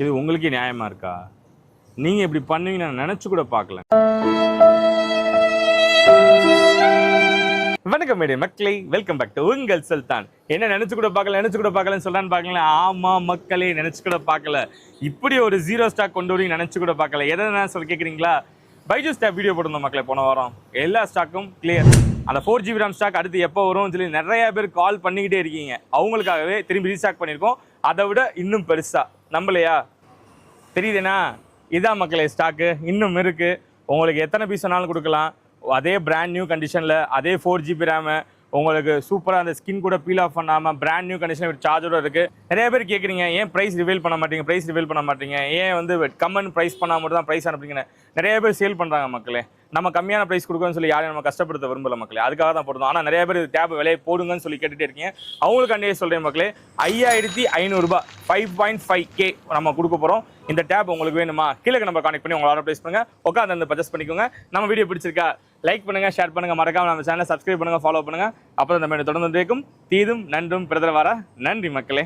இது உங்களுக்கே நியாயமா இருக்கா? நீங்க இப்படி பண்ணுவீங்க நான் நினைச்சு கூட பார்க்கல. வணக்கம் மேடே மக்களே, வெல்கம் பேக் டு உங்கள் சுல்தான். என்ன நினைச்சு கூட பார்க்கலன்னு சொல்றான்னு பார்க்கல. ஆமா மக்களே, நினைச்சு கூட பார்க்கல. இப்படி ஒரு ஜீரோ ஸ்டாக் கொண்டு வரீங்க நினைச்சு கூட பார்க்கல. எதை சொல்ல கேட்குறீங்களா? பைஜூஸ் ஸ்டாக் வீடியோ போட்டிருந்தோம் மக்களே போன வாரம். எல்லா ஸ்டாக்கும் கிளியர். அந்த 4GB RAM ஸ்டாக் அடுத்து எப்போ வரும்னு சொல்லி நிறைய பேர் கால் பண்ணிக்கிட்டே இருக்கீங்க. அவங்களுக்காகவே திரும்பி ரீஸ்டாக் பண்ணியிருக்கோம். அதை விட இன்னும் பெருசா நம்பலையா? தெரியுதுண்ணா, இதான் மக்களே ஸ்டாக்கு இன்னும் இருக்கு. உங்களுக்கு எத்தனை பீஸ் வேணாலும் கொடுக்கலாம். அதே பிராண்ட் நியூ கண்டிஷனில், அதே 4GB RAM, உங்களுக்கு சூப்பராக அந்த ஸ்கின் கூட பீல் ஆஃப் பண்ணாமல் பிராண்ட் நியூ கண்டிஷனில் ஒரு சார்ஜரோட இருக்குது. நிறைய பேர் கேட்குறீங்க, ஏன் ப்ரைஸ் ரிவீல் பண்ண மாட்டீங்க, ஏன் வந்து கம்மன் ப்ரைஸ் பண்ணால் மட்டும் தான் ப்ரைஸ் அனுப்புறீங்க. நிறைய பேர் சேல் பண்ணுறாங்க மக்களே. நம்ம கம்மியான ப்ரைஸ் கொடுக்கணும்னு சொல்லி யாரையும் நம்ம கஷ்டப்படுத்த விரும்பல மக்களே. அதுக்காக தான் போடுறோம். ஆனால் நிறைய பேர் டேப் விலையை போடுங்கன்னு சொல்லி கேட்டுகிட்டே இருக்கீங்க. அவங்களுக்கு அண்டே சொல்கிறேன் மக்களே, 5500 ரூபாய் 5.5K நம்ம கொடுக்க போகிறோம். இந்த டேப் உங்களுக்கு வேணுமா? கீழே நம்ம கான்டெக்ட் பண்ணி உங்களை ஆர்டர் ப்ளேஸ் பண்ணுங்கள். உட்காந்து வந்து பர்ச்சேஸ் பண்ணிக்கோங்க. நம்ம வீடியோ பிடிச்சிருக்கா லைக் பண்ணுங்க, ஷேர் பண்ணுங்க, மறக்காம நம்ம சேனலை சப்ஸ்கிரைப் பண்ணுங்க, ஃபாலோ பண்ணுங்க. அப்போ நம்ம தொடர்ந்து இருக்கும் தீதும் நன்றும் பிரதர வார. நன்றி மக்களே.